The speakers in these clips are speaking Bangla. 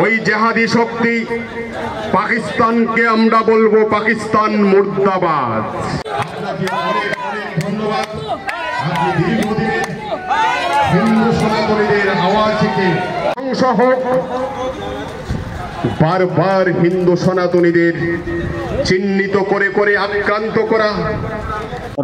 ওই জেহাদি শক্তি পাকিস্তানকে আমরা বলবো পাকিস্তান মুর্দাবাদ। ধন্যবাদ। আপনি দীর্ঘদিনের হিন্দু সনাতনীদের আওয়াজকে ধ্বংস হোক। বারবার হিন্দু সনাতনীদের চিহ্নিত করে করে আক্রান্ত করা।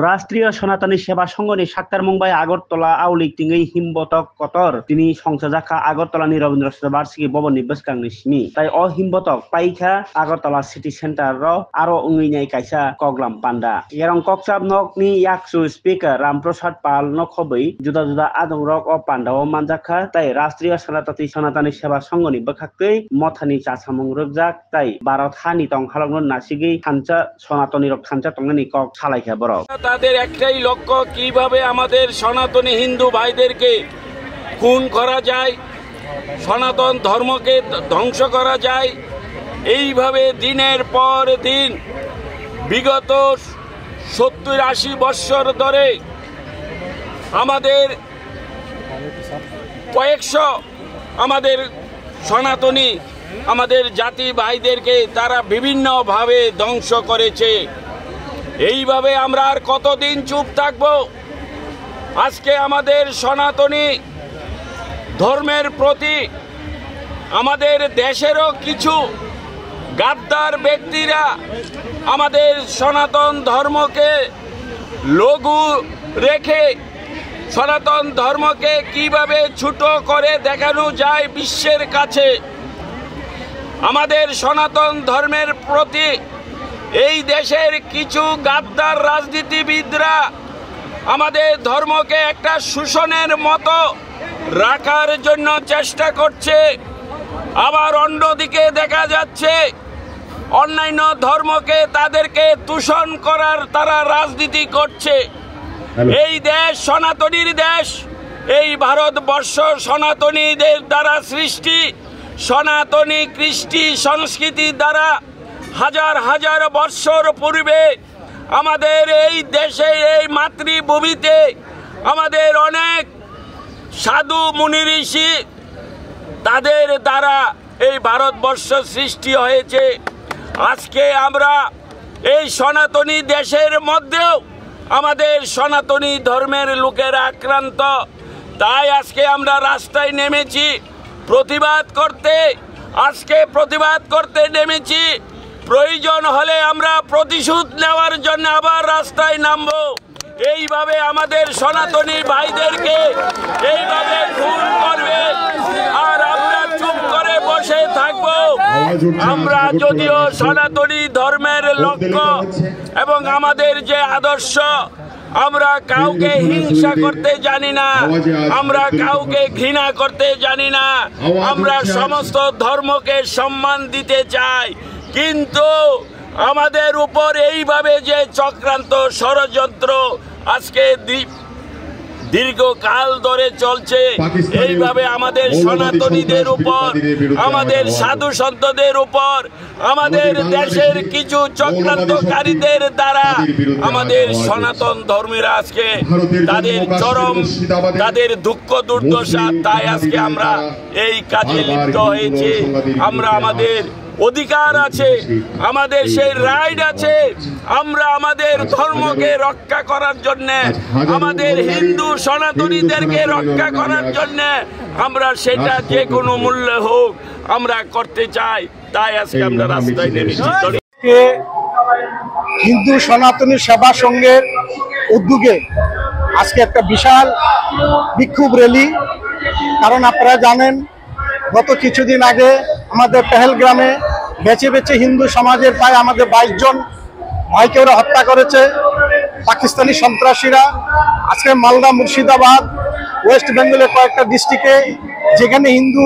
রাষ্ট্রীয় সনাতনী সেবা সংগঠন সাক্তার মুম্বাই আগরতলা আউলিক তিঙ্গি হিমবতক কতর তিনি সংসদাখা আগরতলা নি রবীন্দ্র বার্ষিকী ভবন নিবেশ কাংনি সিমি তাই অ হিমবতক পাইখা আগরতলা সিটি সেন্টার র আরো উঙ্গিনাই কাইসা কগলাম পান্ডা এরং ককসাব নক নি ইয়াকসু স্পিকার রামপ্রসাদ পাল নখবই जुदा जुदा आदं रक अ पान्डाव मानजाखा ताई राष्ट्रीय सनातनी सेवा संगठन बखाक्तै मथानि चासामुं रगजाक ताई भारत हानि तंग हालंग नासिगै खानचा सनातनी रक खानचा तंगनि कक सालाइखा बरक তাদের একটাই লক্ষ্য কিভাবে আমাদের সনাতনী হিন্দু ভাইদেরকে খুন করা যায়, সনাতন ধর্মকে ধ্বংস করা যায়। এইভাবে দিনের পর দিন বিগত 70-80 বছর ধরে আমাদের কয়েকশো আমাদের সনাতনী আমাদের জাতি ভাইদেরকে তারা বিভিন্নভাবে ধ্বংস করেছে। এইভাবে আমরা আর কতদিন চুপ থাকব? আজকে আমাদের সনাতনী ধর্মের প্রতি আমাদের দেশেরও কিছু গাদ্দার ব্যক্তিরা আমাদের সনাতন ধর্মকে লঘু রেখে সনাতন ধর্মকে কিভাবে ছোট করে দেখানো যায় বিশ্বের কাছে। আমাদের সনাতন ধর্মের প্রতি এই দেশের কিছু গাদ্দার রাজনীতিবিদরা আমাদের ধর্মকে একটা শোষণের মতো রাখার জন্য চেষ্টা করছে। আবার অন্যদিকে দেখা যাচ্ছে অন্যান্য ধর্মকে তাদেরকে দূষণ করার তারা রাজনীতি করছে। এই দেশ সনাতনীর দেশ, এই ভারতবর্ষ সনাতনীদের দ্বারা সৃষ্টি। সনাতনী কৃষ্টি সংস্কৃতি দ্বারা হাজার হাজার বৎসর পূর্বে আমাদের এই দেশে এই মাতৃভূমিতে আমাদের অনেক সাধু মুনি ঋষি তাদের দ্বারা এই ভারতবর্ষ সৃষ্টি হয়েছে। আজকে আমরা এই সনাতনী দেশের মধ্যেও আমাদের সনাতনী ধর্মের লোকেরা আক্রান্ত। তাই আজকে আমরা রাস্তায় নেমেছি প্রতিবাদ করতে। আজকে প্রতিবাদ করতে নেমেছি। প্রয়োজন হলে আমরা প্রতিশোধ নেওয়ার জন্য আবার রাস্তায় নামবো। এইভাবে আমাদের সনাতনী ভাইদেরকে এইভাবে খুন করবে আর আমরা চুপ করে বসে থাকবো। আমরা যদিও সনাতনী ধর্মের লক্ষ্য এবং আমাদের যে আদর্শ, আমরা কাউকে হিংসা করতে জানি না, আমরা কাউকে ঘৃণা করতে জানি না, আমরা সমস্ত ধর্মকে সম্মান দিতে চাই। কিন্তু আমাদের উপর এইভাবে যে চক্রান্ত ষড়যন্ত্র আজকে দীর্ঘকাল ধরে চলছে, এইভাবে আমাদের সনাতনীদের উপর, আমাদের সাধু সন্তদের উপর, আমাদের দেশের কিছু চক্রান্তকারীদের দ্বারা আমাদের সনাতন ধর্মের আজকে তাদের চরম তাদের দুঃখ দুর্দশা। তাই আজকে আমরা এই কাজে লিপ্ত হয়েছি। আমরা আমাদের অধিকার আছে, আমাদের সেই রাইট আছে, আমরা আমাদের ধর্মকে রক্ষা করার জন্য, আমাদের হিন্দু সনাতনীদেরকে রক্ষা করার জন্য আমরা সেটা যে কোনো মূল্যে হোক আমরা করতে চাই। তাই আজকে আমরা রাস্তায় নেমেছি। হিন্দু সনাতনী সেবা সংঘের উদ্যোগে আজকে একটা বিশাল বিক্ষোভ র্যালি। কারণ আপনারা জানেন গত কিছুদিন আগে আমাদের পেহেলগ্রামে বেছে বেছে হিন্দু সমাজের প্রায় আমাদের 22 জন ভাইকে ওরা হত্যা করেছে পাকিস্তানি সন্ত্রাসীরা। আজকে মালদা, মুর্শিদাবাদ, ওয়েস্ট বেঙ্গলের কয়েকটা ডিস্ট্রিক্টে যেখানে হিন্দু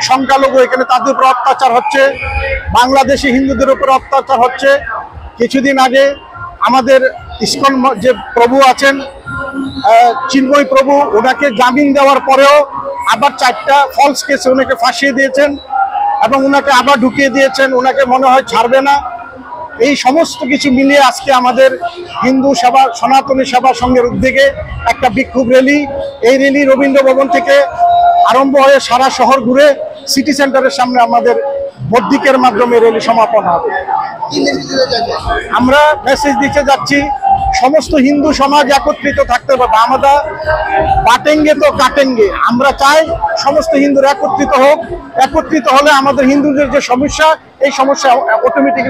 সংখ্যালঘু এখানে তাদের উপর অত্যাচার হচ্ছে, বাংলাদেশি হিন্দুদের উপর অত্যাচার হচ্ছে। কিছুদিন আগে আমাদের ইসকন যে প্রভু আছেন চিন্ময় প্রভু, ওনাকে জামিন দেওয়ার পরেও আবার 4টা ফলস কেসে ওনাকে ফাঁসিয়ে দিয়েছেন এবং ওনাকে আবার ঢুকিয়ে দিয়েছেন। ওনাকে মনে হয় ছাড়বে না। এই সমস্ত কিছু মিলিয়ে আজকে আমাদের হিন্দু সেবা সনাতনী সেবা সংঘের উদ্যোগে একটা বিক্ষোভ র্যালি। এই র্যালি রবীন্দ্র ভবন থেকে আরম্ভ হয়ে সারা শহর ঘুরে সিটি সেন্টারের সামনে আমাদের বদ্দিকের মাধ্যমে র্যালি সমাপন হবে। আমরা মেসেজ দিতে যাচ্ছি সমস্ত হিন্দু সমাজ একত্রিত থাকতে পারবে। আমরা বাটেঙ্গে তো কাটেঙ্গে, আমরা চাই সমস্ত হিন্দুরা একত্রিত হোক। একত্রিত হলে আমাদের হিন্দুদের যে সমস্যা, এই সমস্যা অটোমেটিক্যালি